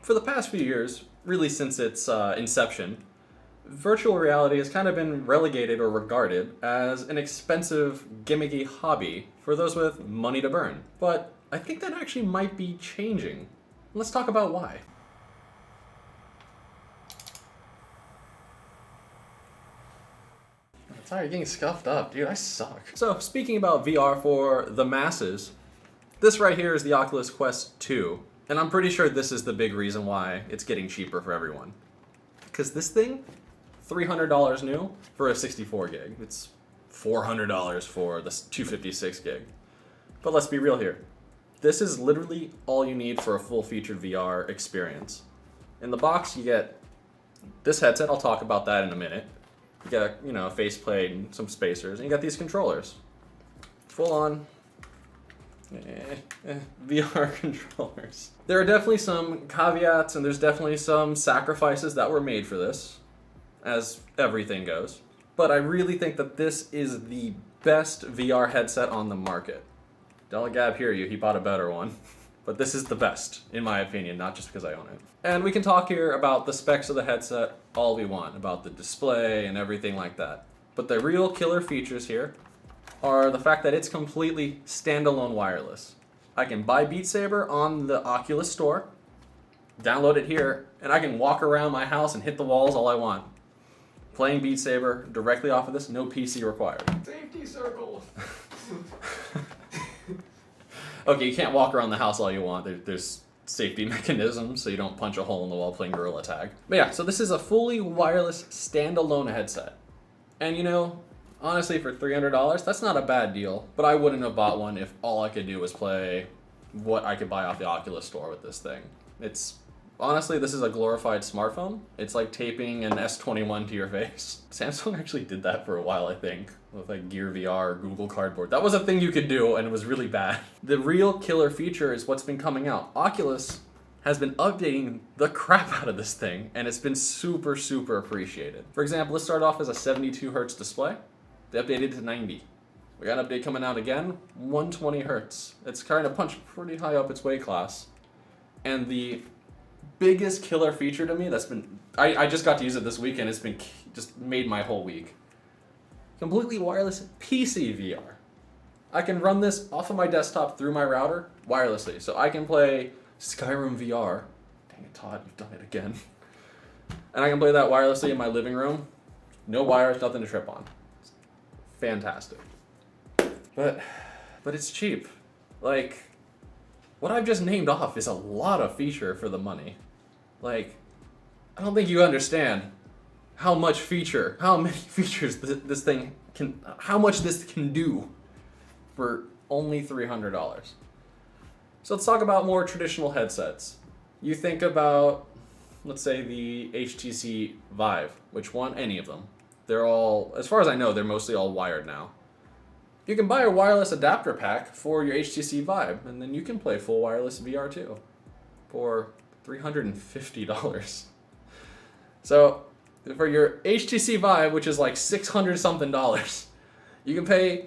For the past few years, really since its inception, virtual reality has kind of been relegated or regarded as an expensive, gimmicky hobby for those with money to burn. But I think that actually might be changing. Let's talk about why. Sorry, you're getting scuffed up, dude. I suck. So, speaking about VR for the masses, this right here is the Oculus Quest 2. And I'm pretty sure this is the big reason why it's getting cheaper for everyone. Because this thing, $300 new for a 64 gig. It's $400 for the 256 gig. But let's be real here. This is literally all you need for a full-featured VR experience. In the box, you get this headset. I'll talk about that in a minute. You got, a faceplate and some spacers, and you got these controllers. Full-on VR controllers. There are definitely some caveats and there's definitely some sacrifices that were made for this, as everything goes. But I really think that this is the best VR headset on the market. Don't let Gab hear you, he bought a better one. But this is the best, in my opinion, not just because I own it. And we can talk here about the specs of the headset all we want, about the display and everything like that. But the real killer features here are the fact that it's completely standalone wireless. I can buy Beat Saber on the Oculus store, download it here, and I can walk around my house and hit the walls all I want. Playing Beat Saber directly off of this, no PC required. Safety circle. Okay, you can't walk around the house all you want. There's safety mechanisms so you don't punch a hole in the wall playing Gorilla Tag. But yeah, so this is a fully wireless standalone headset. And honestly, for $300, that's not a bad deal, but I wouldn't have bought one if all I could do was play what I could buy off the Oculus store with this thing. Honestly, this is a glorified smartphone. It's like taping an S21 to your face. Samsung actually did that for a while, I think, with like Gear VR or Google Cardboard. That was a thing you could do, and it was really bad. The real killer feature is what's been coming out. Oculus has been updating the crap out of this thing, and it's been super, super appreciated. For example, let's start off as a 72 hertz display. They updated it to 90. We got an update coming out again, 120 hertz. It's kind of punched pretty high up its weight class. And the biggest killer feature to me I just got to use it this weekend, it's been just made my whole week. Completely wireless PC VR. I can run this off of my desktop through my router wirelessly. So I can play Skyrim VR. Dang it, Todd, you've done it again. And I can play that wirelessly in my living room. No wires, nothing to trip on. Fantastic. But it's cheap. Like, what I've just named off is a lot of feature for the money. Like, I don't think you understand how many features this thing can, how much this can do for only $300. So let's talk about more traditional headsets. You think about, let's say, the HTC Vive, any of them. They're all, as far as I know, they're mostly all wired now. You can buy a wireless adapter pack for your HTC Vive, and then you can play full wireless VR too for $350. So for your HTC Vive, which is like $600 something, you can pay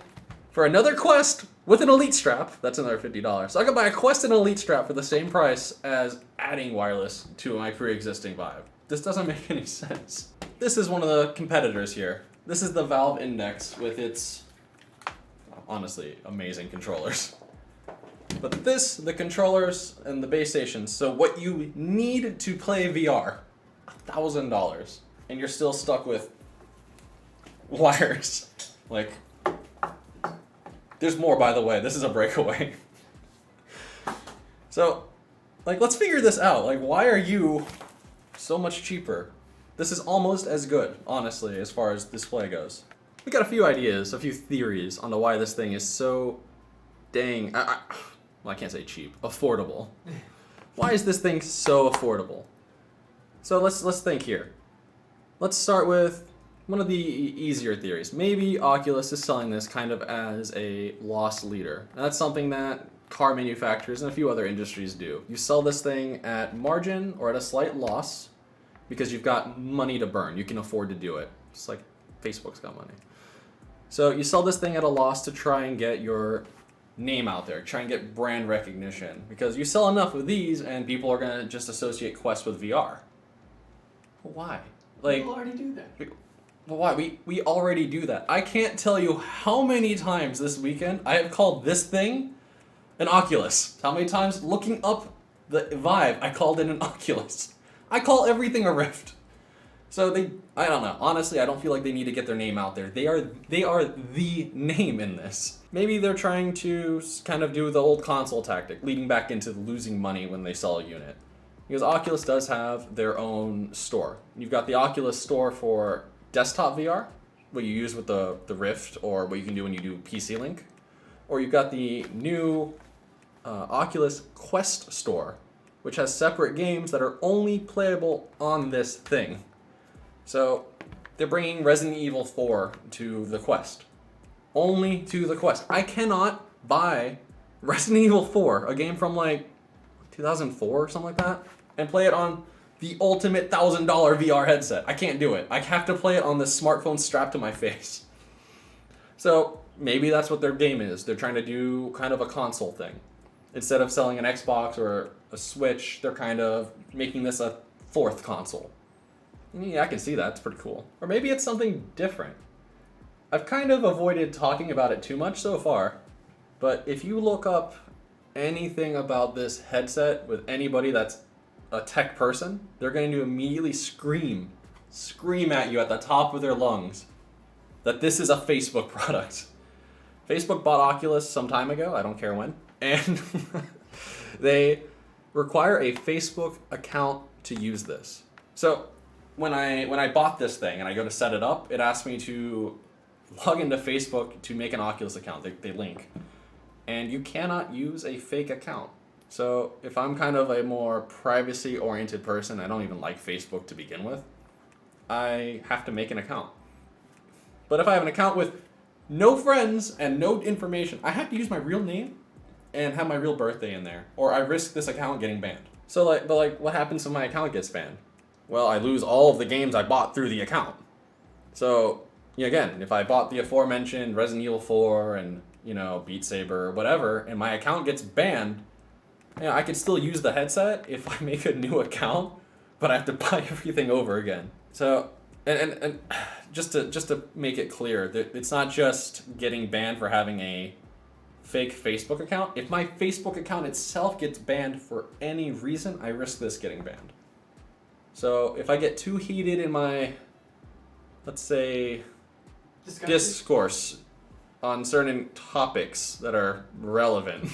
for another Quest with an Elite strap. That's another $50. So I can buy a Quest and an Elite strap for the same price as adding wireless to my pre-existing Vive. This doesn't make any sense. This is one of the competitors here. This is the Valve Index with its honestly amazing controllers. But the controllers and the base stations, so what you need to play VR, $1,000, and you're still stuck with wires. Like, there's more, by the way. This is a breakaway. So, let's figure this out. Why are you so much cheaper? This is almost as good, honestly, as far as display goes. We got a few ideas, a few theories on why this thing is so dang, well, I can't say cheap, affordable. Why is this thing so affordable? So let's think here. Let's start with one of the easier theories. Maybe Oculus is selling this kind of as a loss leader. And that's something that car manufacturers and a few other industries do. You sell this thing at margin or at a slight loss because you've got money to burn. You can afford to do it. Just like Facebook's got money. So you sell this thing at a loss to try and get your name out there, try and get brand recognition, because you sell enough of these and people are gonna just associate Quest with VR. Why? Like, People already do that. why? We already do that. I can't tell you how many times this weekend I have called this thing an Oculus. How many times looking up the Vive I called it an Oculus. I call everything a Rift. So I don't know. Honestly, I don't feel like they need to get their name out there. They are the name in this. Maybe they're trying to kind of do the old console tactic, leading back into losing money when they sell a unit. Because Oculus does have their own store. You've got the Oculus store for desktop VR, what you use with the Rift, or what you can do when you do PC Link. Or you've got the new Oculus Quest store, which has separate games that are only playable on this thing. So they're bringing Resident Evil 4 to the Quest. Only to the Quest. I cannot buy Resident Evil 4, a game from like 2004 or something like that, and play it on the ultimate $1,000 VR headset. I can't do it. I have to play it on this smartphone strapped to my face. So maybe that's what their game is. They're trying to do kind of a console thing. Instead of selling an Xbox or a Switch, they're kind of making this a fourth console. Yeah, I can see that. It's pretty cool. Or maybe it's something different. I've kind of avoided talking about it too much so far, but if you look up anything about this headset with anybody that's a tech person, they're going to immediately scream at you at the top of their lungs that this is a Facebook product. Facebook bought Oculus some time ago, I don't care when, and they require a Facebook account to use this. So when I bought this thing and I go to set it up, it asks me to log into Facebook to make an Oculus account. They link. And you cannot use a fake account. So if I'm kind of a more privacy-oriented person, I don't even like Facebook to begin with, I have to make an account. But if I have an account with no friends and no information, I have to use my real name and have my real birthday in there, or I risk this account getting banned. So what happens if my account gets banned? Well, I lose all of the games I bought through the account. So, again, if I bought the aforementioned Resident Evil 4 and, Beat Saber or whatever, and my account gets banned, I can still use the headset if I make a new account, but I have to buy everything over again. So, and just to make it clear, that it's not just getting banned for having a fake Facebook account. If my Facebook account itself gets banned for any reason, I risk this getting banned. So if I get too heated in my, let's say, discourse on certain topics that are relevant,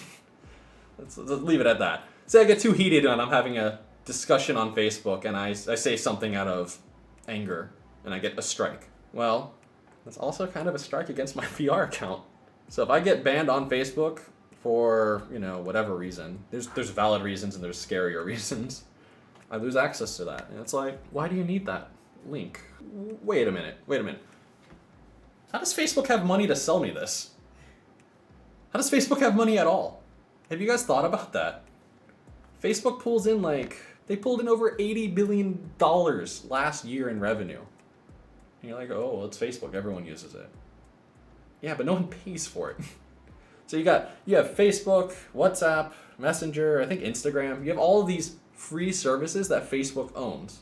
let's leave it at that. Say I get too heated and I'm having a discussion on Facebook and I say something out of anger and I get a strike. Well, that's also kind of a strike against my VR account. So if I get banned on Facebook for, whatever reason, there's valid reasons and there's scarier reasons, I lose access to that. And it's like, why do you need that link? Wait a minute. How does Facebook have money to sell me this? How does Facebook have money at all? Have you guys thought about that? Facebook pulls in they pulled in over $80 billion last year in revenue. And you're like, oh, well, it's Facebook, everyone uses it. Yeah, but no one pays for it. So you have Facebook, WhatsApp, Messenger, I think Instagram. You have all of these free services that Facebook owns.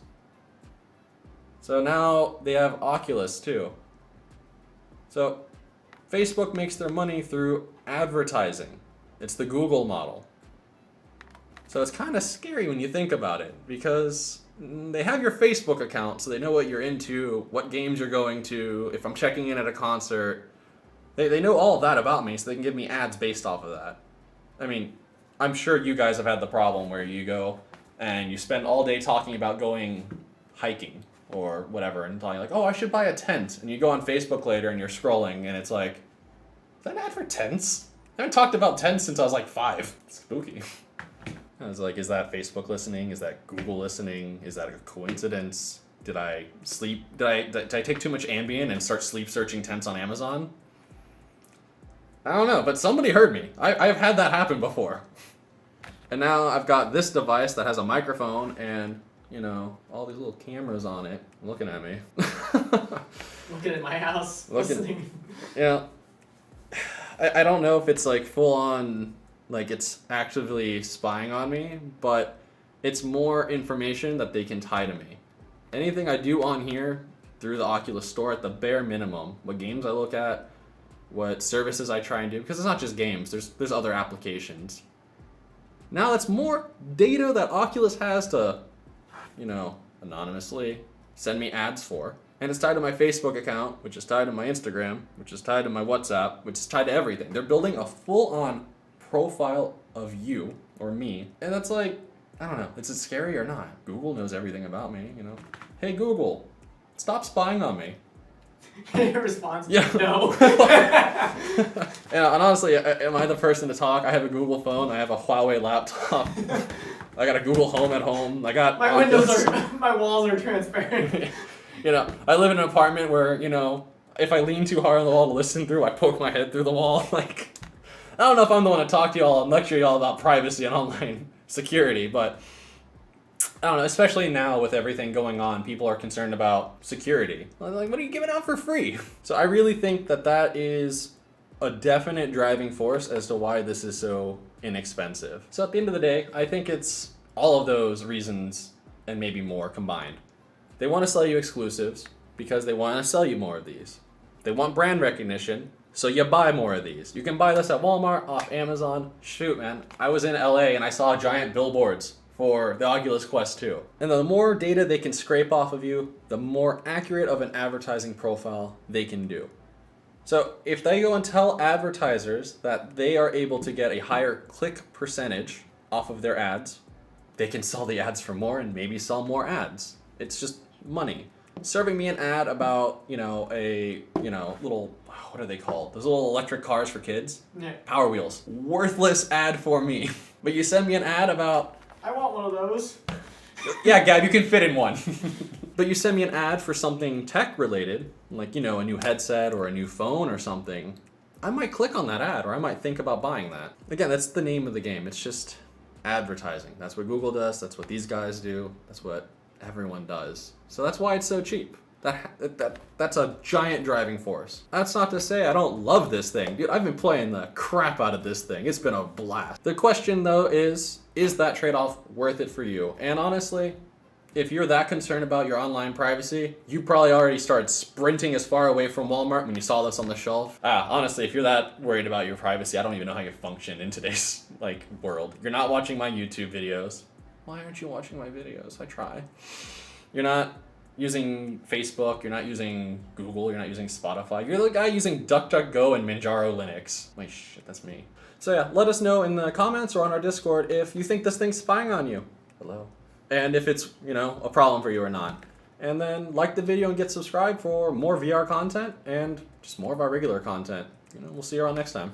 So now they have Oculus too. So Facebook makes their money through advertising. It's the Google model. So it's kind of scary when you think about it, because they have your Facebook account, so they know what you're into, what games you're going to, if I'm checking in at a concert. They know all of that about me, so they can give me ads based off of that. I mean, I'm sure you guys have had the problem where you go and you spend all day talking about going hiking or whatever and telling I should buy a tent. And you go on Facebook later and you're scrolling and it's like, is that an ad for tents? I haven't talked about tents since I was 5. It's spooky. I was like, is that Facebook listening? Is that Google listening? Is that a coincidence? Did I sleep? Did I take too much Ambien and start sleep searching tents on Amazon? I don't know, but somebody heard me. I've had that happen before. And now I've got this device that has a microphone and, all these little cameras on it looking at me. Looking at my house, listening. Yeah. I don't know if it's like full on, like it's actively spying on me, but it's more information that they can tie to me. Anything I do on here through the Oculus Store, at the bare minimum, what games I look at, what services I try and do, because it's not just games, there's other applications. Now that's more data that Oculus has to, anonymously send me ads for. And it's tied to my Facebook account, which is tied to my Instagram, which is tied to my WhatsApp, which is tied to everything. They're building a full-on profile of you or me. And that's like, I don't know, is it scary or not? Google knows everything about me, Hey Google, stop spying on me. Your response is Yeah. no. Yeah, and honestly, am I the person to talk? I have a Google phone, I have a Huawei laptop, I got a Google Home at home, I got My windows my walls are transparent. I live in an apartment where, if I lean too hard on the wall to listen through, I poke my head through the wall. Like, I don't know if I'm the one to talk to y'all and lecture y'all about privacy and online security, but I don't know, especially now with everything going on, people are concerned about security. Like, what are you giving out for free? So I really think that is a definite driving force as to why this is so inexpensive. So at the end of the day, I think it's all of those reasons and maybe more combined. They want to sell you exclusives because they want to sell you more of these. They want brand recognition, so you buy more of these. You can buy this at Walmart, off Amazon. Shoot, man. I was in LA and I saw giant billboards for the Oculus Quest 2. And the more data they can scrape off of you, the more accurate of an advertising profile they can do. So if they go and tell advertisers that they are able to get a higher click percentage off of their ads, they can sell the ads for more and maybe sell more ads. It's just money. Serving me an ad about, little, what are they called? Those little electric cars for kids? Yeah. Power Wheels. Worthless ad for me. But you send me an ad about... I want one of those. Yeah, Gab, you can fit in one. But you send me an ad for something tech related, like, a new headset or a new phone or something, I might click on that ad or I might think about buying that. Again, that's the name of the game. It's just advertising. That's what Google does. That's what these guys do. That's what everyone does. So that's why it's so cheap. That's a giant driving force. That's not to say I don't love this thing. Dude, I've been playing the crap out of this thing. It's been a blast. The question though is that trade-off worth it for you? And honestly, if you're that concerned about your online privacy, you probably already started sprinting as far away from Walmart when you saw this on the shelf. Honestly, if you're that worried about your privacy, I don't even know how you function in today's world. You're not watching my YouTube videos. Why aren't you watching my videos? I try. You're not using Facebook, you're not using Google, you're not using Spotify. You're the guy using DuckDuckGo and Manjaro Linux. Like, shit, that's me. So yeah, let us know in the comments or on our Discord if you think this thing's spying on you. Hello. And if it's, a problem for you or not. And then like the video and get subscribed for more VR content and just more of our regular content. We'll see you all next time.